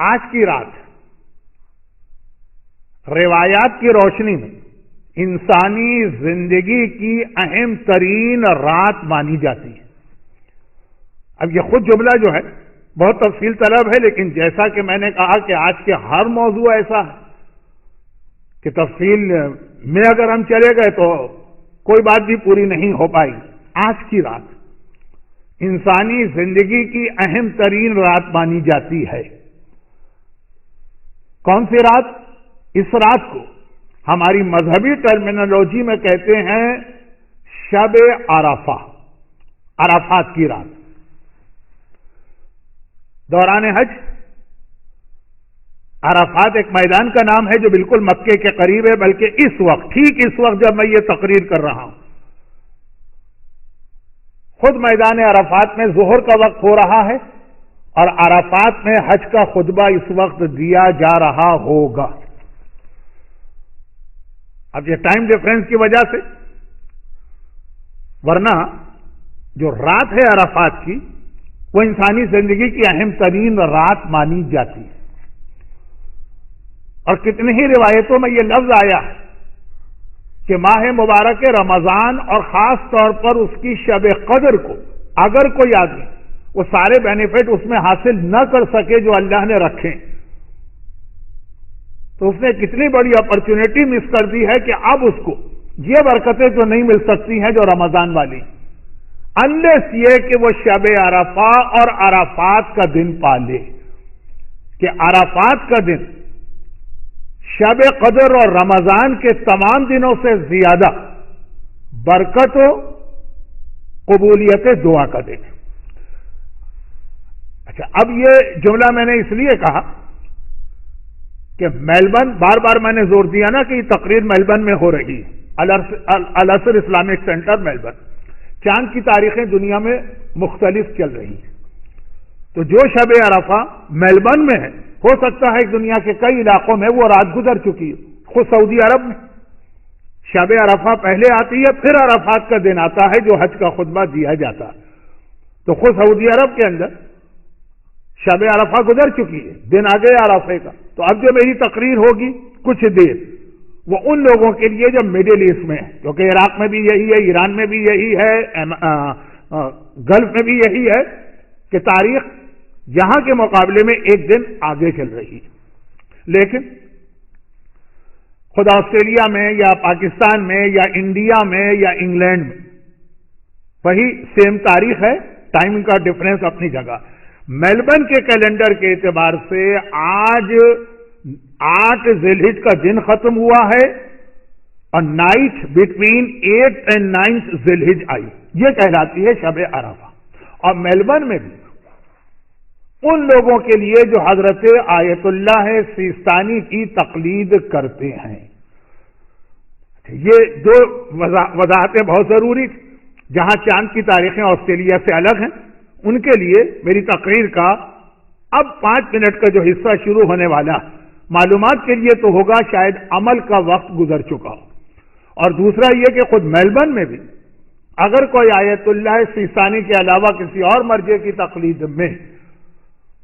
آج کی رات روایات کی روشنی میں انسانی زندگی کی اہم ترین رات مانی جاتی ہے. اب یہ خود جملہ جو ہے بہت تفصیل طلب ہے، لیکن جیسا کہ میں نے کہا کہ آج کے ہر موضوع ایسا ہے کہ تفصیل میں اگر ہم چلے گئے تو کوئی بات بھی پوری نہیں ہو پائی. آج کی رات انسانی زندگی کی اہم ترین رات مانی جاتی ہے. کون سی رات؟ اس رات کو ہماری مذہبی ٹرمینالوجی میں کہتے ہیں شب عرفہ، عرفات کی رات. دوران حج عرفات ایک میدان کا نام ہے جو بالکل مکے کے قریب ہے، بلکہ اس وقت، ٹھیک اس وقت جب میں یہ تقریر کر رہا ہوں، خود میدان عرفات میں ظہر کا وقت ہو رہا ہے اور عرفات میں حج کا خطبہ اس وقت دیا جا رہا ہوگا. اب یہ ٹائم ڈفرنس کی وجہ سے، ورنہ جو رات ہے عرفات کی وہ انسانی زندگی کی اہم ترین رات مانی جاتی ہے. اور کتنی ہی روایتوں میں یہ لفظ آیا ہے کہ ماہ مبارک رمضان اور خاص طور پر اس کی شب قدر کو اگر کوئی آدمی وہ سارے بینیفٹ اس میں حاصل نہ کر سکے جو اللہ نے رکھے، تو اس نے کتنی بڑی اپرچونٹی مس کر دی ہے کہ اب اس کو یہ برکتیں تو نہیں مل سکتی ہیں جو رمضان والی، انلیس یہ کہ وہ شب عرفہ اور عرفات کا دن پالے. کہ عرفات کا دن شب قدر اور رمضان کے تمام دنوں سے زیادہ برکت و قبولیت دعا کا دن. اچھا، اب یہ جملہ میں نے اس لیے کہا کہ میلبرن، بار بار میں نے زور دیا نا کہ یہ تقریر میلبرن میں ہو رہی ہے، الاسر اسلامک سینٹر میلبرن. چاند کی تاریخیں دنیا میں مختلف چل رہی ہیں، تو جو شب عرفہ میلبرن میں ہے، ہو سکتا ہے دنیا کے کئی علاقوں میں وہ رات گزر چکی ہے. خود سعودی عرب میں شب عرفہ پہلے آتی ہے، پھر عرفات کا دن آتا ہے جو حج کا خطبہ دیا جاتا ہے. تو خود سعودی عرب کے اندر شب عرفہ گزر چکی ہے، دن آ گیا عرفے کا. تو اب جو میری تقریر ہوگی کچھ دیر، وہ ان لوگوں کے لیے جو مڈل ایسٹ میں ہے، کیونکہ عراق میں بھی یہی ہے، ایران میں بھی یہی ہے، گلف میں بھی یہی ہے کہ تاریخ یہاں کے مقابلے میں ایک دن آگے چل رہی ہے. لیکن خود آسٹریلیا میں یا پاکستان میں یا انڈیا میں یا انگلینڈ میں وہی سیم تاریخ ہے، ٹائم کا ڈفرنس اپنی جگہ. میلبرن کے کیلنڈر کے اعتبار سے آج 8 ذی الحجہ کا دن ختم ہوا ہے اور نائٹ بٹوین 8 اور 9 ذی الحجہ آئی، یہ کہلاتی ہے شب عرفہ. اور میلبرن میں بھی ان لوگوں کے لیے جو حضرت آیت اللہ سیستانی کی تقلید کرتے ہیں. یہ دو وضاحتیں بہت ضروری، جہاں چاند کی تاریخیں آسٹریلیا سے الگ ہیں، ان کے لیے میری تقریر کا اب 5 منٹ کا جو حصہ شروع ہونے والا معلومات کے لیے تو ہوگا، شاید عمل کا وقت گزر چکا ہو. اور دوسرا یہ کہ خود میلبرن میں بھی اگر کوئی آیت اللہ سیستانی کے علاوہ کسی اور مرجع کی تقلید میں،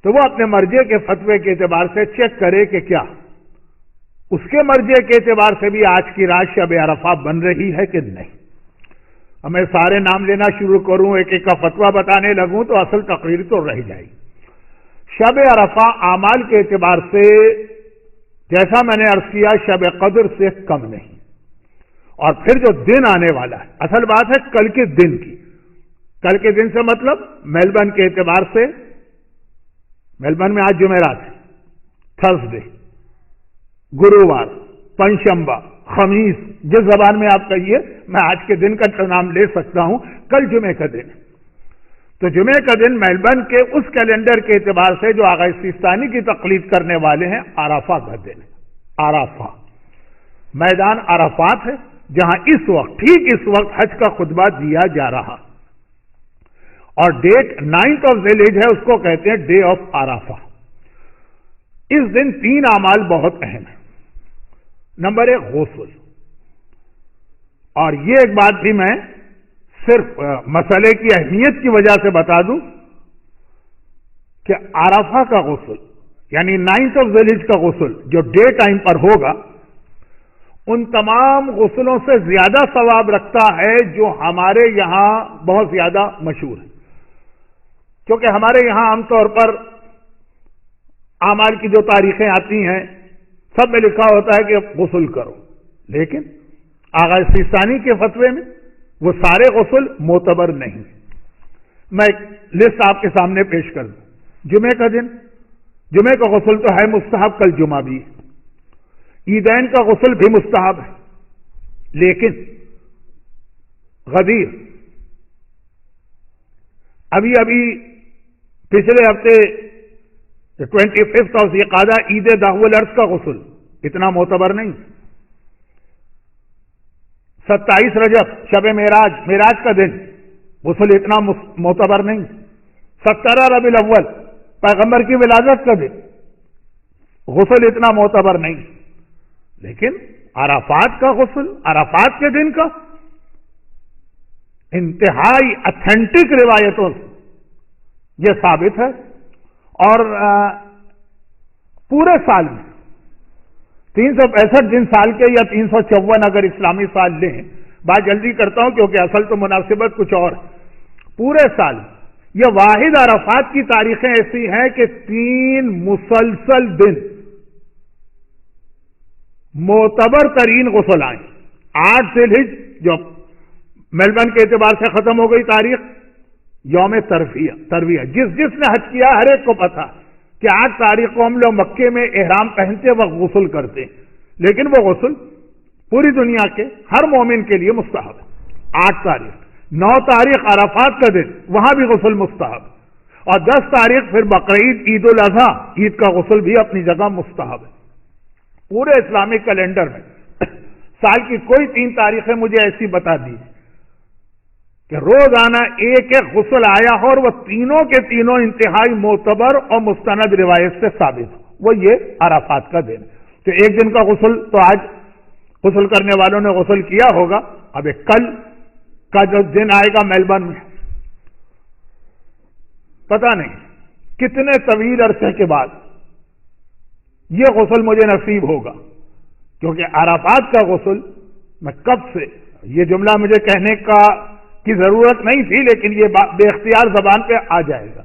تو وہ اپنے مرجع کے فتوے کے اعتبار سے چیک کرے کہ کیا اس کے مرجع کے اعتبار سے بھی آج کی رات شب عرفہ بن رہی ہے کہ نہیں. اب میں سارے نام لینا شروع کروں، ایک ایک کا فتویٰ بتانے لگوں تو اصل تقریر تو رہ جائے گی. شب عرفہ اعمال کے اعتبار سے جیسا میں نے عرض کیا شب قدر سے کم نہیں. اور پھر جو دن آنے والا ہے، اصل بات ہے کل کے دن کی. کل کے دن سے مطلب میلبرن کے اعتبار سے، میلبرن میں آج جمعرات ہے، تھرسڈے، گرووار، پنجشنبہ، خمیس، جس زبان میں آپ کہیے، میں آج کے دن کا نام لے سکتا ہوں. کل جمعے کا دن، تو جمعے کا دن میلبرن کے اس کیلنڈر کے اعتبار سے جو آغا سیستانی کی تقلید کرنے والے ہیں، عرفہ کا دن ہے. عرفہ میدان عرفات ہے جہاں اس وقت، ٹھیک اس وقت حج کا خطبہ دیا جا رہا. اور ڈیٹ 9 ذی الحجہ ہے، اس کو کہتے ہیں ڈے آف عرفہ. اس دن 3 اعمال بہت اہم ہیں. نمبر 1 غسل. اور یہ ایک بات بھی میں صرف مسئلے کی اہمیت کی وجہ سے بتا دوں کہ عرفہ کا غسل یعنی 9th آف ذیلحج کا غسل جو ڈے ٹائم پر ہوگا ان تمام غسلوں سے زیادہ ثواب رکھتا ہے جو ہمارے یہاں بہت زیادہ مشہور ہے. کیونکہ ہمارے یہاں عام طور پر اعمال کی جو تاریخیں آتی ہیں سب میں لکھا ہوتا ہے کہ غسل کرو، لیکن آغا سیستانی کے فتوے میں وہ سارے غسل معتبر نہیں. میں ایک لسٹ آپ کے سامنے پیش کر دوں. جمعے کا دن، جمعے کا غسل تو ہے مستحب، کل جمعہ بھی. عیدین کا غسل بھی مستحب ہے، لیکن غدیر ابھی پچھلے ہفتے 25 آف ذوالقعدہ عید داہ العرض کا غسل اتنا معتبر نہیں. 27 رجب شب معراج کا دن غسل اتنا معتبر نہیں. 17 ربیع الاول پیغمبر کی ولادت کا دن غسل اتنا معتبر نہیں. لیکن عرفات کا غسل، عرفات کے دن کا انتہائی اتھینٹک روایتوں سے یہ ثابت ہے. اور پورے سال میں 365 دن سال کے یا 354 اگر اسلامی سال لیں، بات جلدی کرتا ہوں کیونکہ اصل تو مناسبت کچھ اور ہے. پورے سال یہ واحد عرفات کی تاریخیں ایسی ہیں کہ 3 مسلسل دن معتبر ترین غسل آئیں. 8 ذیلحج جو میلبرن کے اعتبار سے ختم ہو گئی تاریخ، یوم ترویہ جس نے حج کیا ہر ایک کو پتا کہ 8 تاریخ کو ہم لوگ مکے میں احرام پہنتے وقت غسل کرتے، لیکن وہ غسل پوری دنیا کے ہر مومن کے لیے مستحب ہے. 8 تاریخ، 9 تاریخ عرفات کا دن وہاں بھی غسل مستحب، اور 10 تاریخ پھر بقرعید عید الاضحیٰ عید کا غسل بھی اپنی جگہ مستحب ہے. پورے اسلامک کیلنڈر میں سال کی کوئی 3 تاریخیں مجھے ایسی بتا دی کہ روزانہ ایک غسل آیا ہو اور وہ تینوں کے تینوں انتہائی معتبر اور مستند روایت سے ثابت ہو. وہ یہ عرفات کا دن. تو ایک دن کا غسل تو آج غسل کرنے والوں نے غسل کیا ہوگا. اب کل کا جو دن آئے گا میلبرن میں، پتہ نہیں کتنے طویل عرصے کے بعد یہ غسل مجھے نصیب ہوگا، کیونکہ عرفات کا غسل میں کب سے، یہ جملہ مجھے کہنے کی ضرورت نہیں تھی لیکن یہ بے اختیار زبان پہ آ جائے گا.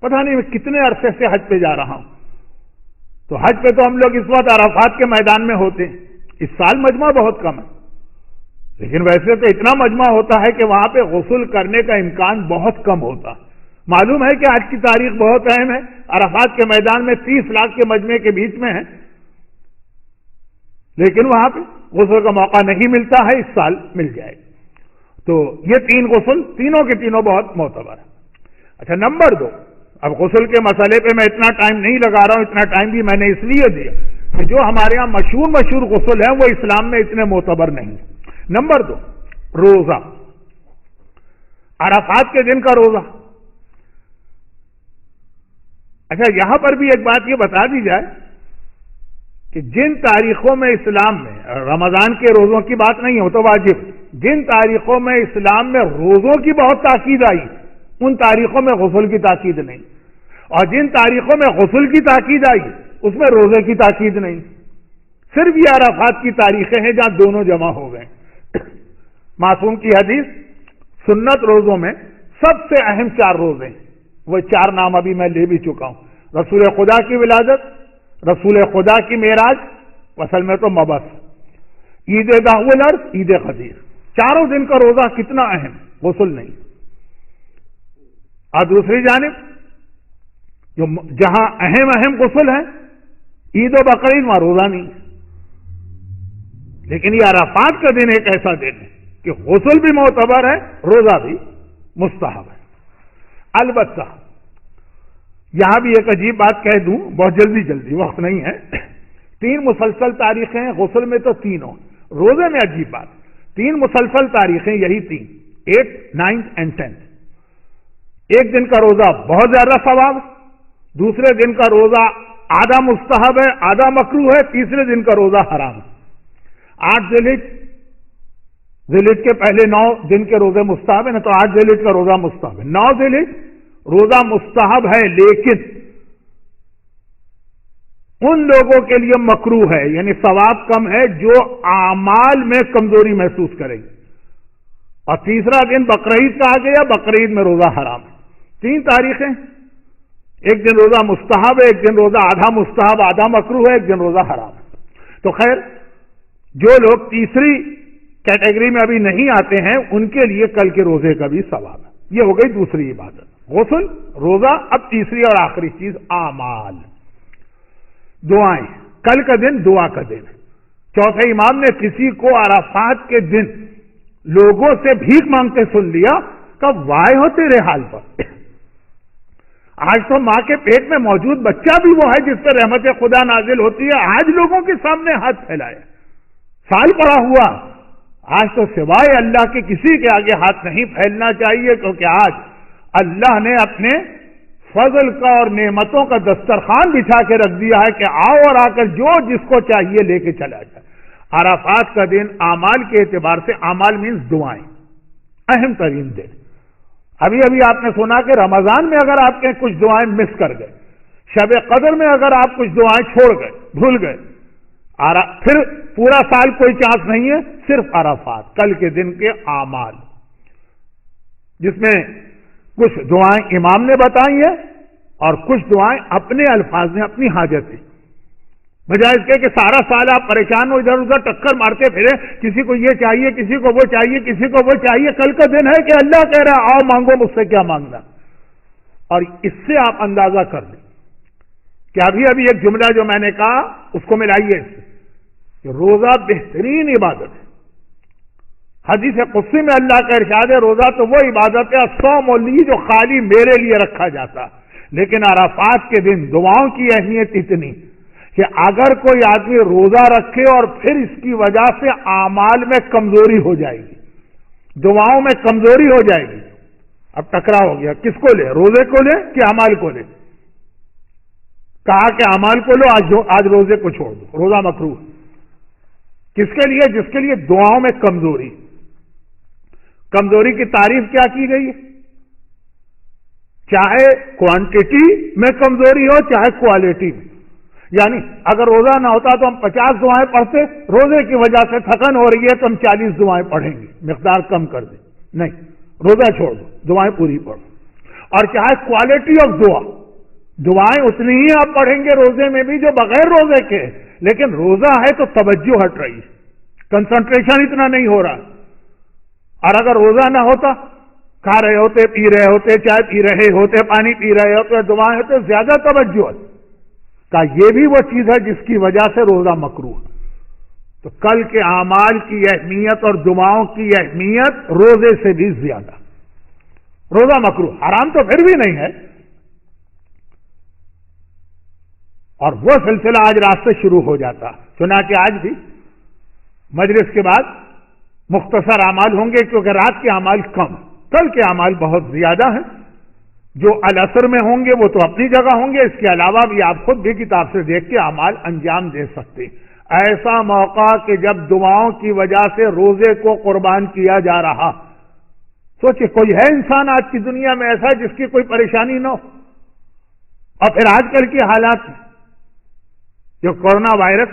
پتہ نہیں میں کتنے عرصے سے حج پہ جا رہا ہوں. تو حج پہ تو ہم لوگ اس وقت عرفات کے میدان میں ہوتے ہیں. اس سال مجمع بہت کم ہے، لیکن ویسے تو اتنا مجمع ہوتا ہے کہ وہاں پہ غسل کرنے کا امکان بہت کم ہوتا. معلوم ہے کہ آج کی تاریخ بہت اہم ہے، عرفات کے میدان میں 30 لاکھ کے مجمع کے بیچ میں ہے، لیکن وہاں پہ غسل کا موقع نہیں ملتا ہے. اس سال مل جائے گا. تو یہ 3 غسل تینوں کے تینوں بہت معتبر ہے. اچھا، نمبر 2، اب غسل کے مسئلے پہ میں اتنا ٹائم نہیں لگا رہا ہوں، اتنا ٹائم بھی میں نے اس لیے دیا کہ جو ہمارے ہاں مشہور غسل ہیں وہ اسلام میں اتنے معتبر نہیں. نمبر 2، روزہ، عرفات کے دن کا روزہ. اچھا، یہاں پر بھی ایک بات یہ بتا دی جائے کہ جن تاریخوں میں اسلام میں رمضان کے روزوں کی بات نہیں ہو تو واجب، جن تاریخوں میں اسلام میں روزوں کی بہت تاکید آئی ان تاریخوں میں غسل کی تاکید نہیں، اور جن تاریخوں میں غسل کی تاکید آئی اس میں روزے کی تاکید نہیں. صرف یہ عرفات کی تاریخیں ہیں جہاں دونوں جمع ہو گئے. معصوم کی حدیث، سنت روزوں میں سب سے اہم 4 روزے ہیں. وہ 4 نام ابھی میں لے بھی چکا ہوں. رسول خدا کی ولادت، رسول خدا کی معراج، اصل میں تو مبعث، عید داہ العرض، عید غدیر. 4 دن کا روزہ کتنا اہم، غسل نہیں. اور دوسری جانب جہاں اہم غسل ہے، عید و بقرعید، وہاں روزہ نہیں. لیکن یہ عرفات کا دن ایک ایسا دن ہے کہ غسل بھی معتبر ہے، روزہ بھی مستحب ہے. البتہ یہاں بھی ایک عجیب بات کہہ دوں، بہت جلدی وقت نہیں ہے. 3 مسلسل تاریخیں ہیں، غسل میں تو 3 روزے میں عجیب بات، 3 مسلسل تاریخیں، یہی 3، 8th 9th and 10th. ایک دن کا روزہ بہت زیادہ ثواب، دوسرے دن کا روزہ آدھا مستحب ہے، آدھا مکروہ ہے، تیسرے دن کا روزہ حرام ہے. 8 ذیلحج کے پہلے 9 دن کے روزے مستحب ہے نا، تو 8 ذیلحج کا روزہ مستحب ہے. 9 ذیلحج روزہ مستحب ہے، لیکن ان لوگوں کے لیے مکروہ ہے، یعنی ثواب کم ہے جو اعمال میں کمزوری محسوس کریں گے۔ اور تیسرا دن بقرعید کہا گیا، بقرعید میں روزہ حرام ہے۔ 3 تاریخیں، ایک دن روزہ مستحب ہے، ایک دن روزہ آدھا مستحب آدھا مکروہ ہے، ایک دن روزہ حرام ہے۔ تو خیر جو لوگ تیسری کیٹیگری میں ابھی نہیں آتے ہیں ان کے لیے کل کے روزے کا بھی ثواب ہے۔ یہ ہو گئی دوسری عبادت، غسل، روزہ۔ اب تیسری اور آخری چیز اعمال، دعائیں۔ کل کا دن دعا کا دن ہے۔ چوتھے امام نے کسی کو عرفات کے دن لوگوں سے بھیک مانگتے سن لیا، کب وائے ہو تیرے حال پر، آج تو ماں کے پیٹ میں موجود بچہ بھی وہ ہے جس پر رحمت خدا نازل ہوتی ہے، آج لوگوں کے سامنے ہاتھ پھیلائے، سال پڑا ہوا، آج تو سوائے اللہ کے کسی کے آگے ہاتھ نہیں پھیلنا چاہیے، کیونکہ آج اللہ نے اپنے فضل کا اور نعمتوں کا دسترخوان بچھا کے رکھ دیا ہے کہ آؤ اور آ کر جو جس کو چاہیے لے کے چلا جائے۔ عرفات کا دن اعمال کے اعتبار سے، اعمال مینز دعائیں، اہم ترین دن۔ ابھی ابھی آپ نے سنا کہ رمضان میں اگر آپ کے کچھ دعائیں مس کر گئے، شب قدر میں اگر آپ کچھ دعائیں چھوڑ گئے، بھول گئے، پھر پورا سال کوئی چانس نہیں ہے، صرف عرفات کل کے دن کے اعمال، جس میں کچھ دعائیں امام نے بتائی ہیں اور کچھ دعائیں اپنے الفاظ میں، اپنی حاجت ہیں، بجائے اس کے کہ سارا سال آپ پریشان ہو، ادھر ادھر ٹکر مارتے پھرے، کسی کو یہ چاہیے، کسی کو وہ چاہیے، کسی کو وہ چاہیے۔ کل کا دن ہے کہ اللہ کہہ رہا ہے آؤ مانگو مجھ سے کیا مانگنا، اور اس سے آپ اندازہ کر لیں کہ ابھی ابھی ایک جملہ جو میں نے کہا اس کو ملائیے اس سے کہ روزہ بہترین عبادت ہے۔ حدیث قدسی میں اللہ کا ارشاد ہے روزہ تو وہ عبادت ہے الصوم لی جو خالی میرے لیے رکھا جاتا، لیکن عرفات کے دن دعاؤں کی اہمیت اتنی کہ اگر کوئی آدمی روزہ رکھے اور پھر اس کی وجہ سے اعمال میں کمزوری ہو جائے گی، دعاؤں میں کمزوری ہو جائے گی، اب ٹکرا ہو گیا، کس کو لے، روزے کو لے کہ اعمال کو لے؟ کہا کہ اعمال کو لو، آج روزے کو چھوڑ دو، روزہ مکروہ۔ کس کے لیے؟ جس کے لیے دعاؤں میں کمزوری۔ کمزوری کی تعریف کیا کی گئی ہے؟ چاہے کوانٹٹی میں کمزوری ہو چاہے کوالٹی میں، یعنی اگر روزہ نہ ہوتا تو ہم 50 دعائیں پڑھتے، روزے کی وجہ سے تھکن ہو رہی ہے تو ہم 40 دعائیں پڑھیں گے، مقدار کم کر دیں، نہیں، روزہ چھوڑ دو، دعائیں پوری پڑھو۔ اور چاہے کوالٹی آف دعا، دعائیں اتنی ہی آپ پڑھیں گے روزے میں بھی جو بغیر روزے کے، لیکن روزہ ہے تو توجہ ہٹ رہی ہے، کنسنٹریشن اتنا نہیں ہو رہا۔ اور اگر روزہ نہ ہوتا، کھا رہے ہوتے، پی رہے ہوتے، چائے پی رہے ہوتے، پانی پی رہے ہوتے، دعائیں ہوتے، زیادہ توجہ ہے، کہ یہ بھی وہ چیز ہے جس کی وجہ سے روزہ مکروہ ہے۔ تو کل کے اعمال کی اہمیت اور دعاؤں کی اہمیت روزے سے بھی زیادہ۔ روزہ مکروہ، حرام تو پھر بھی نہیں ہے، اور وہ سلسلہ آج رات سے شروع ہو جاتا، چنانچہ آج بھی مجلس کے بعد مختصر اعمال ہوں گے کیونکہ رات کے اعمال کم، کل کے اعمال بہت زیادہ ہیں۔ جو العصر میں ہوں گے وہ تو اپنی جگہ ہوں گے، اس کے علاوہ بھی آپ خود بھی کتاب سے دیکھ کے اعمال انجام دے سکتے۔ ایسا موقع کہ جب دعاؤں کی وجہ سے روزے کو قربان کیا جا رہا، سوچے کوئی ہے انسان آج کی دنیا میں ایسا جس کی کوئی پریشانی نہ ہو؟ اور پھر آج کل کے حالات میں جو کورونا وائرس،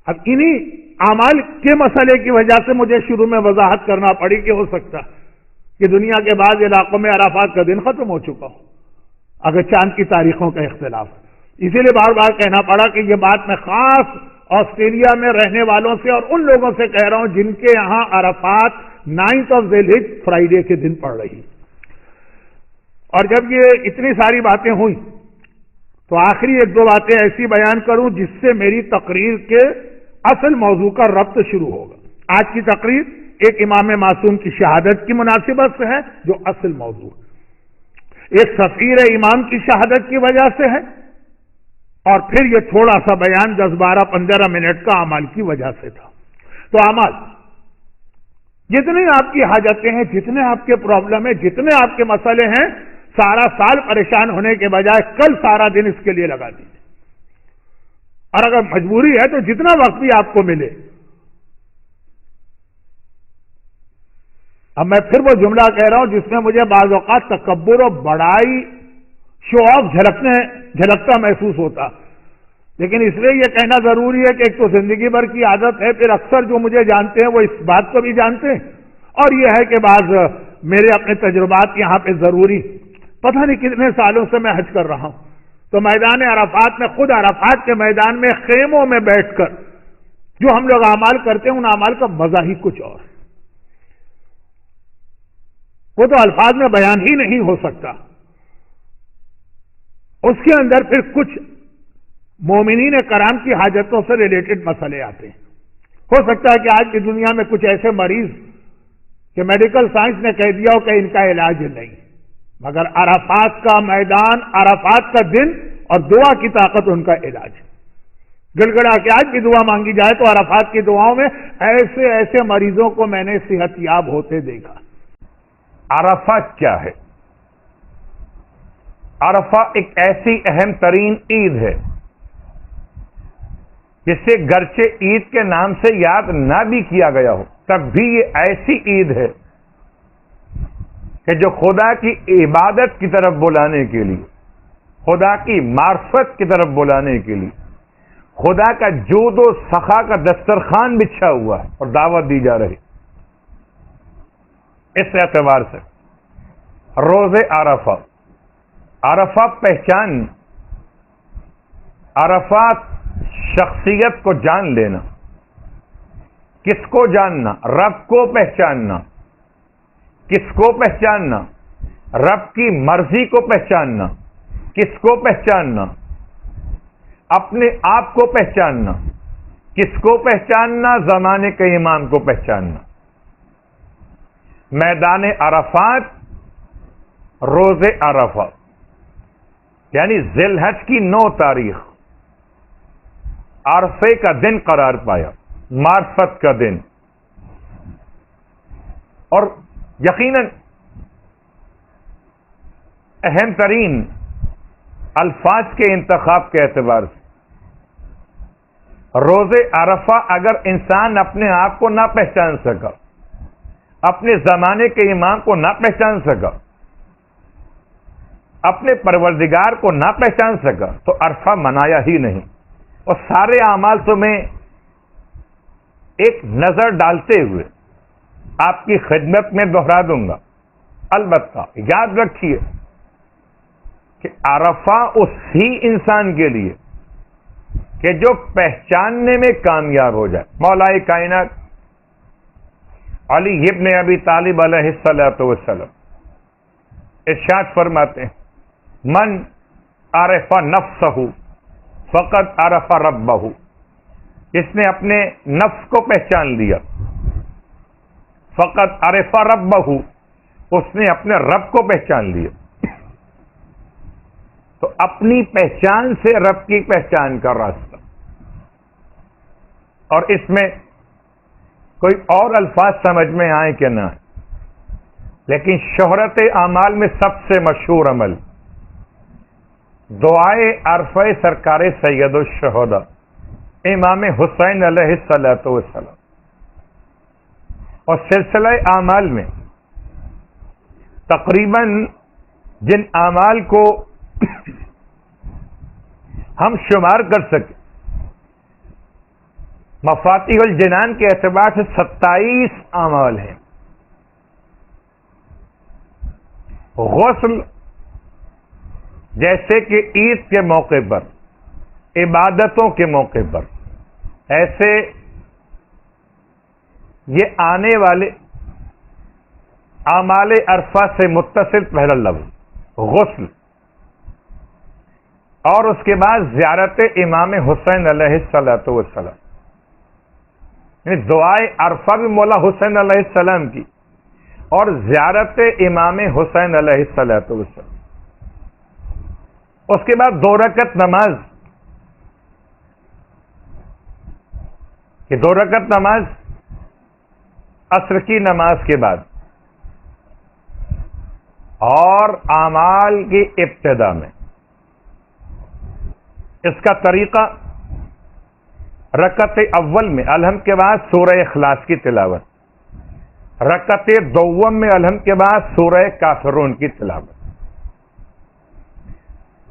اب انہی اعمال کے مسئلے کی وجہ سے مجھے شروع میں وضاحت کرنا پڑی کہ ہو سکتا کہ دنیا کے بعض علاقوں میں عرفات کا دن ختم ہو چکا ہو، اگر چاند کی تاریخوں کا اختلاف، اسی لیے بار بار کہنا پڑا کہ یہ بات میں خاص آسٹریلیا میں رہنے والوں سے اور ان لوگوں سے کہہ رہا ہوں جن کے یہاں عرفات 9 ذی الحجہ فرائیڈے کے دن پڑ رہی۔ اور جب یہ اتنی ساری باتیں ہوئی تو آخری 1-2 باتیں ایسی بیان کروں جس سے میری تقریر کے اصل موضوع کا ربط شروع ہوگا۔ آج کی تقریر ایک امام معصوم کی شہادت کی مناسبت سے ہے جو اصل موضوع ہے، ایک سفیر امام کی شہادت کی وجہ سے ہے، اور پھر یہ تھوڑا سا بیان 10, 12, 15 منٹ کا اعمال کی وجہ سے تھا۔ تو اعمال، جتنی آپ کی حاجتیں ہیں، جتنے آپ کے پرابلم ہیں، جتنے آپ کے مسئلے ہیں، سارا سال پریشان ہونے کے بجائے کل سارا دن اس کے لیے لگا دیجیے، اور اگر مجبوری ہے تو جتنا وقت بھی آپ کو ملے۔ اب میں پھر وہ جملہ کہہ رہا ہوں جس میں مجھے بعض اوقات تکبر و بڑائی، شو آف جھلکتا محسوس ہوتا لیکن اس لیے یہ کہنا ضروری ہے کہ ایک تو زندگی بھر کی عادت ہے، پھر اکثر جو مجھے جانتے ہیں وہ اس بات کو بھی جانتے ہیں، اور یہ ہے کہ بعض میرے اپنے تجربات یہاں پہ ضروری، پتہ نہیں کتنے سالوں سے میں حج کر رہا ہوں، تو میدان عرفات میں، خود عرفات کے میدان میں خیموں میں بیٹھ کر جو ہم لوگ اعمال کرتے ہیں، ان اعمال کا مزہ ہی کچھ اور ہے، وہ تو الفاظ میں بیان ہی نہیں ہو سکتا۔ اس کے اندر پھر کچھ مومنین کرام کی حاجتوں سے ریلیٹڈ مسئلے آتے ہیں۔ ہو سکتا ہے کہ آج کی دنیا میں کچھ ایسے مریض کہ میڈیکل سائنس نے کہہ دیا ہو کہ ان کا علاج نہیں، مگر عرفات کا میدان، عرفات کا دن اور دعا کی طاقت ان کا علاج ہے۔ گڑ گڑا کے آج کی دعا مانگی جائے تو عرفات کی دعاؤں میں ایسے ایسے مریضوں کو میں نے صحت یاب ہوتے دیکھا۔ عرفات کیا ہے؟ عرفہ ایک ایسی اہم ترین عید ہے جسے گرچہ عید کے نام سے یاد نہ بھی کیا گیا ہو، تب بھی یہ ایسی عید ہے کہ جو خدا کی عبادت کی طرف بلانے کے لیے، خدا کی معرفت کی طرف بلانے کے لیے، خدا کا جود و سخا کا دسترخوان بچھا ہوا ہے اور دعوت دی جا رہی۔ اس اعتبار سے روز عرفہ، عرفہ پہچان، عرفات شخصیت کو جان لینا۔ کس کو جاننا؟ رب کو پہچاننا۔ کس کو پہچاننا؟ رب کی مرضی کو پہچاننا۔ کس کو پہچاننا؟ اپنے آپ کو پہچاننا۔ کس کو پہچاننا؟ زمانے کے امام کو پہچاننا۔ میدان عرفات، روز عرفہ، یعنی ذی الحج کی 9 تاریخ عرفے کا دن قرار پایا، معرفت کا دن، اور یقیناً اہم ترین الفاظ کے انتخاب کے اعتبار سے روز عرفہ اگر انسان اپنے آپ کو نہ پہچان سکا، اپنے زمانے کے امام کو نہ پہچان سکا، اپنے پروردگار کو نہ پہچان سکا تو عرفہ منایا ہی نہیں۔ اور سارے اعمال تو میں ایک نظر ڈالتے ہوئے آپ کی خدمت میں دہرا دوں گا۔ البتہ یاد رکھیے کہ عرفہ اسی انسان کے لیے کہ جو پہچاننے میں کامیاب ہو جائے۔ مولا کائنات علی ابن ابی طالب علیہ السلام ارشاد فرماتے ہیں، من عرف نفسہ فقط عرف ربہ، جس نے اپنے نفس کو پہچان لیا، فقط عرف ربہ، اس نے اپنے رب کو پہچان لیا۔ تو اپنی پہچان سے رب کی پہچان کا راستہ، اور اس میں کوئی اور الفاظ سمجھ میں آئے کہ نہ، لیکن شہرت اعمال میں سب سے مشہور عمل دعائے عرفہ سرکار سید الشہداء امام حسین علیہ السلام، اور سلسلہ اعمال میں تقریباً جن اعمال کو ہم شمار کر سکیں، مفاتیح الجنان کے اعتبار سے 27 اعمال ہیں۔ غسل جیسے کہ عید کے موقع پر، عبادتوں کے موقع پر، ایسے یہ آنے والے اعمال عرفہ سے متصل پہلا لفظ غسل، اور اس کے بعد زیارت امام حسین علیہ السلام، یعنی دعائے عرفہ بھی مولا حسین علیہ السلام کی، اور زیارت امام حسین علیہ السلام۔ اس کے بعد 2 رکعت نماز، یہ 2 رکعت نماز عصر کی نماز کے بعد، اور اعمال کی ابتدا میں اس کا طریقہ رکعت اول میں الحمد کے بعد سورہ اخلاص کی تلاوت، رکعت دوم میں الحمد کے بعد سورہ کافرون کی تلاوت،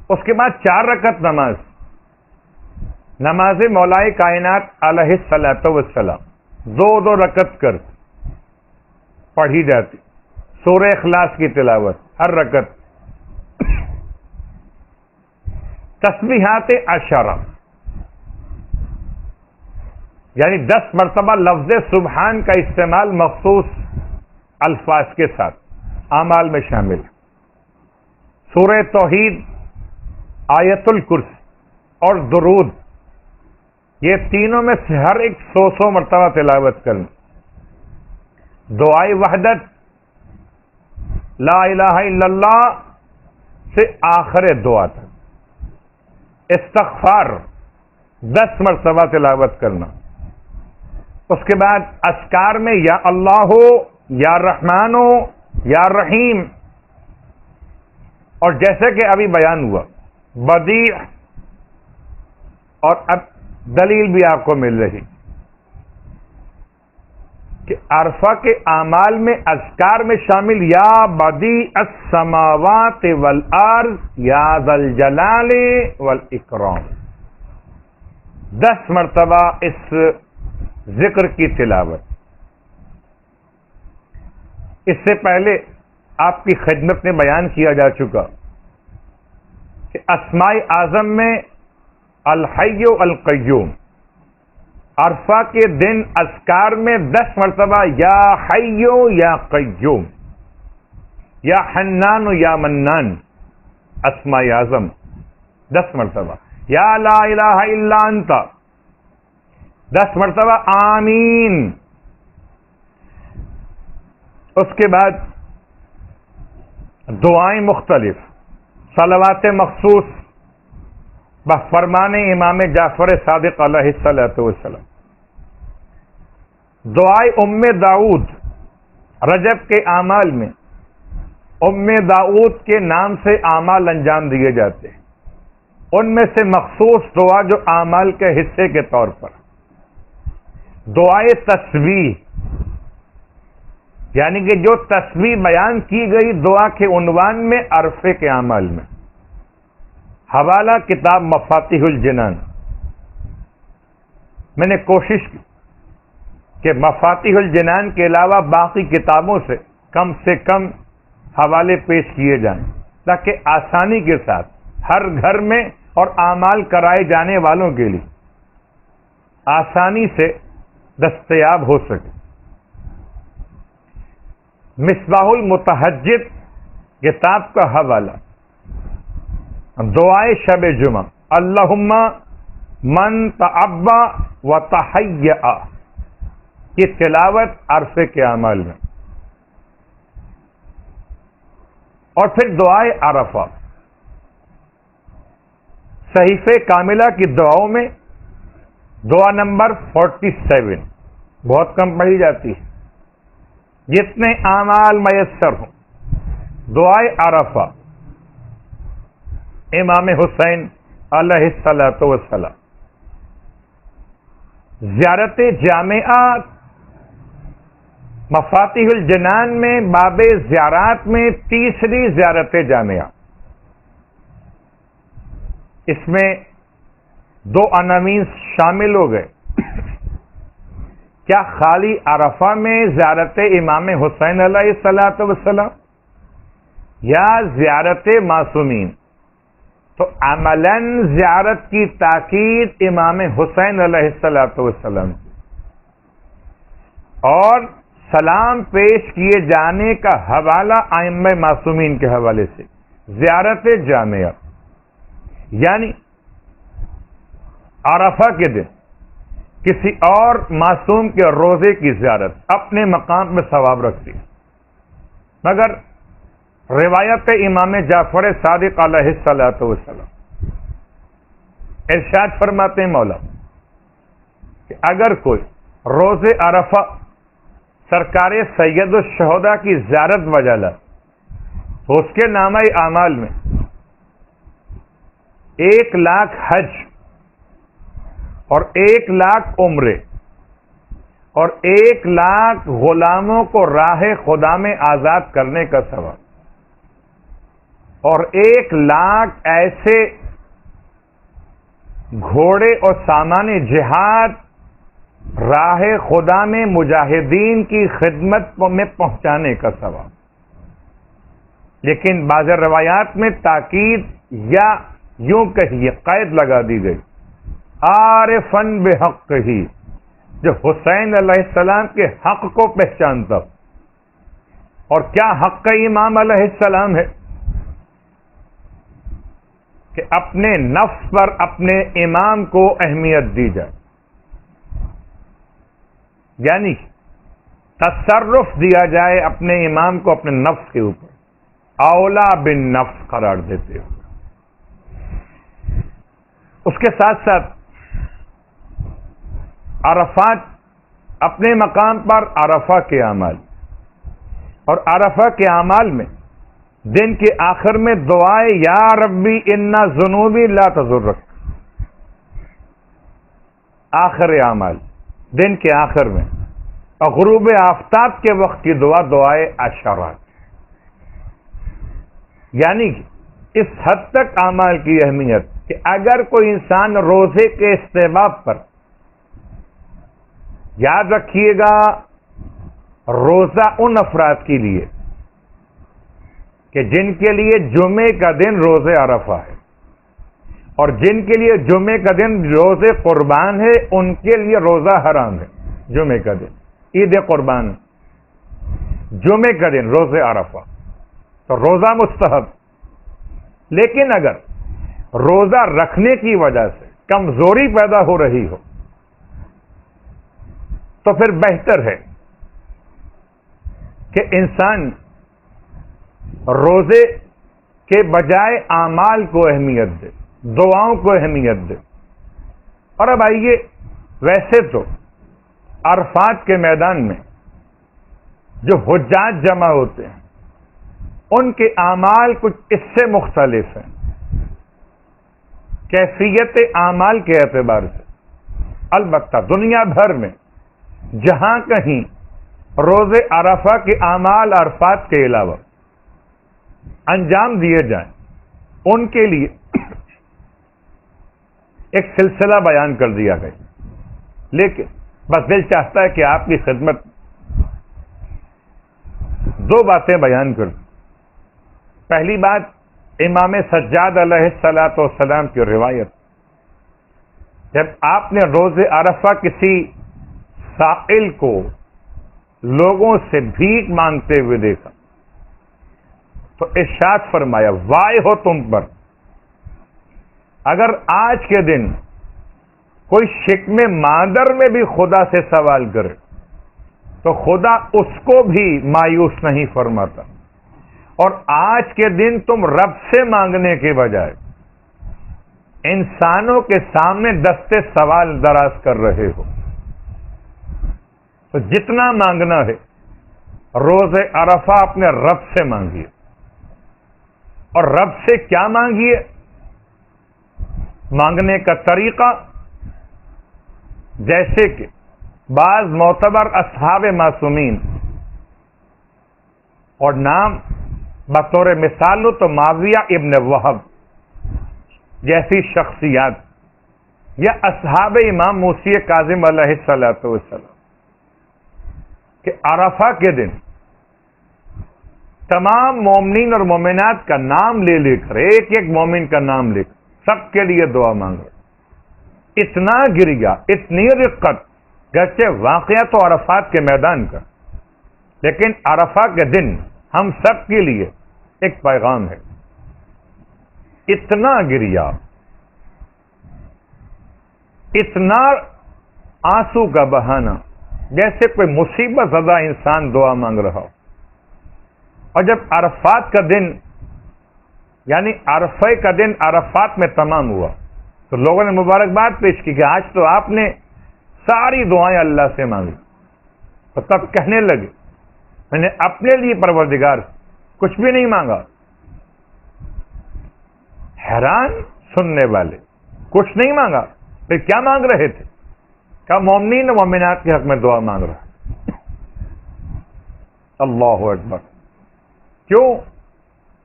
اس کے بعد 4 رکعت نماز، نماز مولائے کائنات علیہ الصلوۃ والسلام 2 رکعت کر پڑھی جاتی، سورہ اخلاص کی تلاوت ہر رکعت، تسبیحات 10 یعنی 10 مرتبہ لفظ سبحان کا استعمال مخصوص الفاظ کے ساتھ اعمال میں شامل ہے۔ سورہ توحید، آیت الکرسی اور درود، یہ تینوں میں سے ہر ایک 100 مرتبہ تلاوت کرنا۔ دعائے وحدت، لا الہ الا اللہ سے آخر دعا تک، استغفار 10 مرتبہ تلاوت کرنا۔ اس کے بعد اذکار میں یا اللہ ہو، یا رحمان ہو، یا رحیم، اور جیسے کہ ابھی بیان ہوا بدیع، اور اب دلیل بھی آپ کو مل رہی کہ عرفہ کے اعمال میں اذکار میں شامل یا بدیع السماوات والارض یا ذا الجلال والاکرام، 10 مرتبہ اس ذکر کی تلاوت۔ اس سے پہلے آپ کی خدمت میں بیان کیا جا چکا کہ اسماء اعظم میں الحی القیوم، عرفہ کے دن اذکار میں 10 مرتبہ یا حی یا قیوم، یا حنان یا منان، اسماء اعظم 10 مرتبہ، یا لا الہ الا انت 10 مرتبہ، آمین۔ اس کے بعد دعائیں مختلف، صلوات مخصوص بفرمان امام جعفر صادق علیہ السلام، دعائے ام داؤد، رجب کے اعمال میں ام داؤد کے نام سے اعمال انجام دیے جاتے ہیں، ان میں سے مخصوص دعا جو اعمال کے حصے کے طور پر، دعائے تسبیح، یعنی کہ جو تسبیح بیان کی گئی دعا کے عنوان میں عرفے کے اعمال میں، حوالہ کتاب مفاتیح الجنان۔ میں نے کوشش کی کہ مفاتیح الجنان کے علاوہ باقی کتابوں سے کم حوالے پیش کیے جائیں تاکہ آسانی کے ساتھ ہر گھر میں اور اعمال کرائے جانے والوں کے لیے آسانی سے دستیاب ہو سکے۔ مصباح المتہجد کتاب کا حوالہ، دعائے شب جمعہ، اللہم من تعبا و تحیّا کی تلاوت عرفے کے اعمال میں، اور پھر دعائے عرفہ، صحیفہ کاملہ کی دعاؤں میں دعا نمبر 47 بہت کم پڑھی جاتی ہے، جتنے اعمال میسر ہوں، دعائے عرفہ، امام حسین علیہ السلام، زیارت جامعات، مفاتیح الجنان میں باب زیارات میں تیسری زیارت جامعہ، اس میں 2 عناوین شامل ہو گئے، کیا خالی عرفہ میں زیارت امام حسین علیہ السلام یا زیارت معصومین؟ تو عملاً زیارت کی تاکید امام حسین علیہ السلام اور سلام پیش کیے جانے کا حوالہ ائمہ معصومین کے حوالے سے، زیارت جامعہ یعنی عرفہ کے دن کسی اور معصوم کے روزے کی زیارت اپنے مقام میں ثواب رکھتی، مگر روایت امام جعفر صادق علیہ السلام ارشاد فرماتے ہیں مولا کہ اگر کوئی روز عرفہ سرکار سید الشہداء کی زیارت بجا لائے تو اس کے نامہ اعمال میں 1,00,000 حج اور 1,00,000 عمرے اور 1,00,000 غلاموں کو راہ خدا میں آزاد کرنے کا ثواب اور 1,00,000 ایسے گھوڑے اور سامان جہاد راہ خدا میں مجاہدین کی خدمت میں پہنچانے کا ثواب. لیکن بعض روایات میں تاکید یا یوں کہیے قید لگا دی گئی، عارفن بحق ہی، جو حسین علیہ السلام کے حق کو پہچانتا. اور کیا حق امام علیہ السلام ہے کہ اپنے نفس پر اپنے امام کو اہمیت دی جائے، یعنی تصرف دیا جائے اپنے امام کو اپنے نفس کے اوپر، اولا بن نفس قرار دیتے ہوئے. اس کے ساتھ ساتھ عرفات اپنے مقام پر عرفہ کے اعمال، اور عرفہ کے اعمال میں دن کے آخر میں دعائے یا ربی انا ذنوبی لا تضرک، آخر اعمال دن کے آخر میں، اور غروب آفتاب کے وقت کی دعا دعائے عشرات. یعنی کہ اس حد تک اعمال کی اہمیت کہ اگر کوئی انسان روزے کے استحباب پر، یاد رکھیے گا روزہ ان افراد کے لیے کہ جن کے لیے جمعے کا دن روزے عرفہ ہے، اور جن کے لیے جمعے کا دن روزے قربان ہے ان کے لیے روزہ حرام ہے. جمعے کا دن عید قربان، جمعے کا دن روزے عرفہ، تو روزہ مستحب. لیکن اگر روزہ رکھنے کی وجہ سے کمزوری پیدا ہو رہی ہو تو پھر بہتر ہے کہ انسان روزے کے بجائے اعمال کو اہمیت دے، دعاؤں کو اہمیت دے. اور اب آئیے، ویسے تو عرفات کے میدان میں جو حجاج جمع ہوتے ہیں ان کے اعمال کچھ اس سے مختلف ہیں کیفیت اعمال کے اعتبار سے. البتہ دنیا بھر میں جہاں کہیں روز عرفہ کے اعمال عرفات کے علاوہ انجام دیے جائیں ان کے لیے ایک سلسلہ بیان کر دیا گیا. لیکن بس دل چاہتا ہے کہ آپ کی خدمت دو باتیں بیان کر دوں. پہلی بات امام سجاد علیہ الصلوۃ والسلام کی روایت، جب آپ نے روز عرفہ کسی سائل کو لوگوں سے بھیک مانگتے ہوئے دیکھا تو ارشاد فرمایا وائے ہو تم پر، اگر آج کے دن کوئی شکم مادر میں بھی خدا سے سوال کرے تو خدا اس کو بھی مایوس نہیں فرماتا. اور آج کے دن تم رب سے مانگنے کے بجائے انسانوں کے سامنے دستے سوال دراز کر رہے ہو. تو جتنا مانگنا ہے روز عرفہ اپنے رب سے مانگیے. اور رب سے کیا مانگیے؟ مانگنے کا طریقہ جیسے کہ بعض معتبر اصحاب معصومین، اور نام بطور مثال ہو تو معاویہ ابن وہب جیسی شخصیات، یا اصحاب امام موسی کاظم علیہ السلام، کہ عرفہ کے دن تمام مومنین اور مومنات کا نام لے لے کر، ایک ایک مومن کا نام لے کر سب کے لیے دعا مانگے. اتنا گریا، اتنی رقت، گرچہ واقعہ تو عرفات کے میدان کا، لیکن عرفہ کے دن ہم سب کے لیے ایک پیغام ہے. اتنا گریا، اتنا آنسو کا بہانا، جیسے کوئی مصیبت زدہ انسان دعا مانگ رہا ہو. اور جب عرفات کا دن، یعنی عرفے کا دن عرفات میں تمام ہوا تو لوگوں نے مبارکباد پیش کی کہ آج تو آپ نے ساری دعائیں اللہ سے مانگی. تو تب کہنے لگے میں نے اپنے لیے پروردگار کچھ بھی نہیں مانگا. حیران سننے والے، کچھ نہیں مانگا، پھر کیا مانگ رہے تھے؟ کیا مومنین و مومنات کے حق میں دعا مانگ رہا ہے. اللہ اکبر. کیوں؟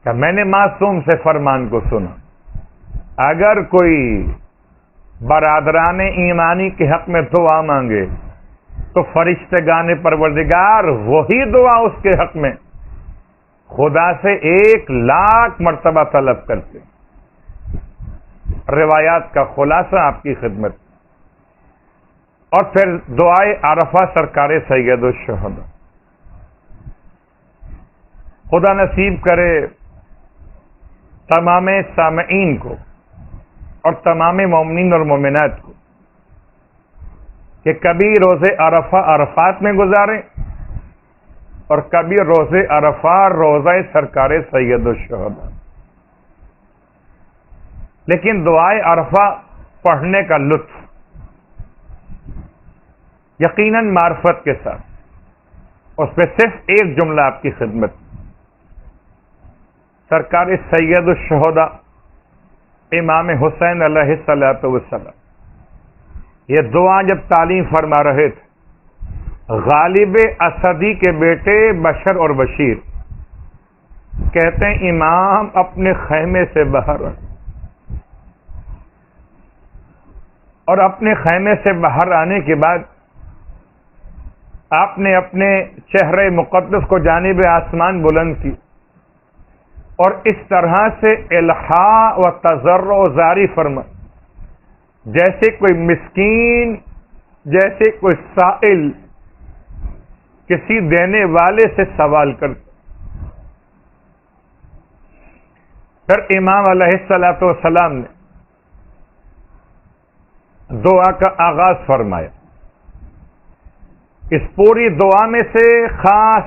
کہ میں نے معصوم سے فرمان کو سنا، اگر کوئی برادران ایمانی کے حق میں دعا مانگے تو فرشتگان پروردگار وہی دعا اس کے حق میں خدا سے 1,00,000 مرتبہ طلب کرتے. روایات کا خلاصہ آپ کی خدمت. اور پھر دعائے عرفہ سرکار سید الشہداء. خدا نصیب کرے تمام سامعین کو اور تمام مومنین اور مومنات کو کہ کبھی روزے عرفہ عرفات میں گزاریں اور کبھی روزے عرفہ روزہ سرکار سید الشہداء. لیکن دعائے عرفہ پڑھنے کا لطف یقیناً معرفت کے ساتھ. اس پہ صرف ایک جملہ آپ کی خدمت. سرکار سید الشہداء امام حسین علیہ الصلوۃ والسلام یہ دعا جب تعلیم فرما رہے تھے غالب اسدی کے بیٹے بشر اور بشیر کہتے ہیں امام اپنے خیمے سے باہر اور اپنے خیمے سے باہر آنے کے بعد آپ نے اپنے چہرے مقدس کو جانب آسمان بلند کی اور اس طرح سے الحاح و تضرع جاری فرما جیسے کوئی مسکین جیسے کوئی سائل کسی دینے والے سے سوال کرتا. پھر امام علیہ الصلوۃ والسلام نے دعا کا آغاز فرمایا. اس پوری دعا میں سے خاص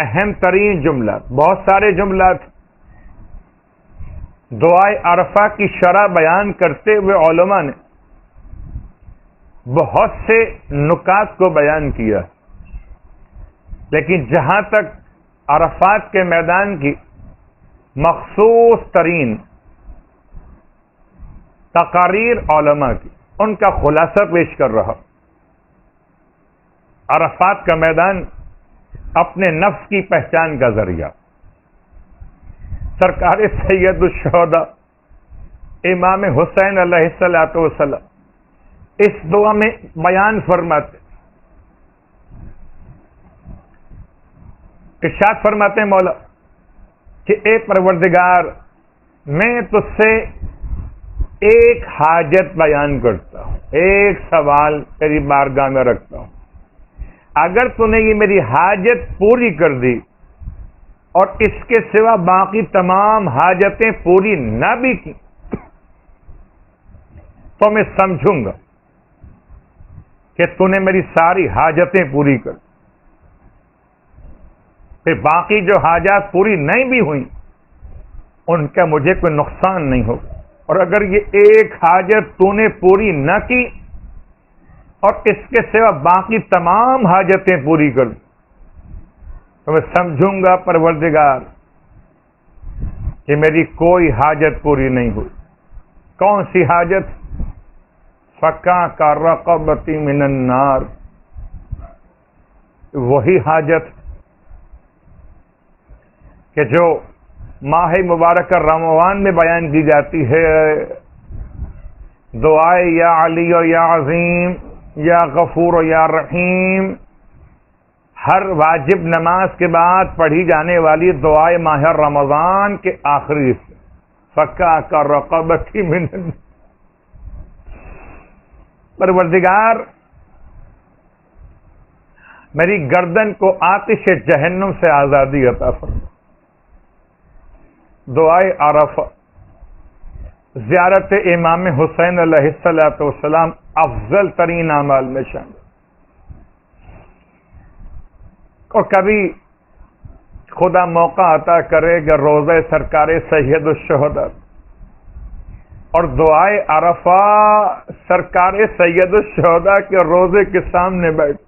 اہم ترین جملات بہت سارے جملات دعائے عرفہ کی شرح بیان کرتے ہوئے علماء نے بہت سے نکات کو بیان کیا. لیکن جہاں تک عرفات کے میدان کی مخصوص ترین تقاریر علماء کی ان کا خلاصہ پیش کر رہا. عرفات کا میدان اپنے نفس کی پہچان کا ذریعہ. سرکار سید الشہداء امام حسین علیہ الصلوۃ والسلام اس دعا میں بیان فرماتے ارشاد فرماتے ہیں مولا کہ اے پروردگار میں تجھ سے ایک حاجت بیان کرتا ہوں, ایک سوال تیری بارگاہ میں رکھتا ہوں. اگر تو نے یہ میری حاجت پوری کر دی اور اس کے سوا باقی تمام حاجتیں پوری نہ بھی کی تو میں سمجھوں گا کہ تو نے میری ساری حاجتیں پوری کر. پھر باقی جو حاجات پوری نہیں بھی ہوئی ان کا مجھے کوئی نقصان نہیں ہوگا. اور اگر یہ ایک حاجت تو نے پوری نہ کی اور اس کے سوا باقی تمام حاجتیں پوری کر تو میں سمجھوں گا پروردگار کہ میری کوئی حاجت پوری نہیں ہوئی. کون سی حاجت؟ فکا کا رقبتی من النار. وہی حاجت کہ جو ماہ مبارک رمضان میں بیان کی جاتی ہے. دعائے یا علی و یا عظیم یا غفور و یا رحیم ہر واجب نماز کے بعد پڑھی جانے والی دعائے ماہ رمضان کے آخری سے فکا کا رقبتی من النار. پروردگار میری گردن کو آتش جہنم سے آزادی عطا فرما. دعائے عرفہ زیارت امام حسین علیہ الصلوۃ والسلام افضل ترین اعمال میں شامل. اور کبھی خدا موقع عطا کرے کہ روزہ سرکار سید الشہداء اور دعائے عرفہ سرکار سید الشہداء کے روزے کے سامنے بیٹھ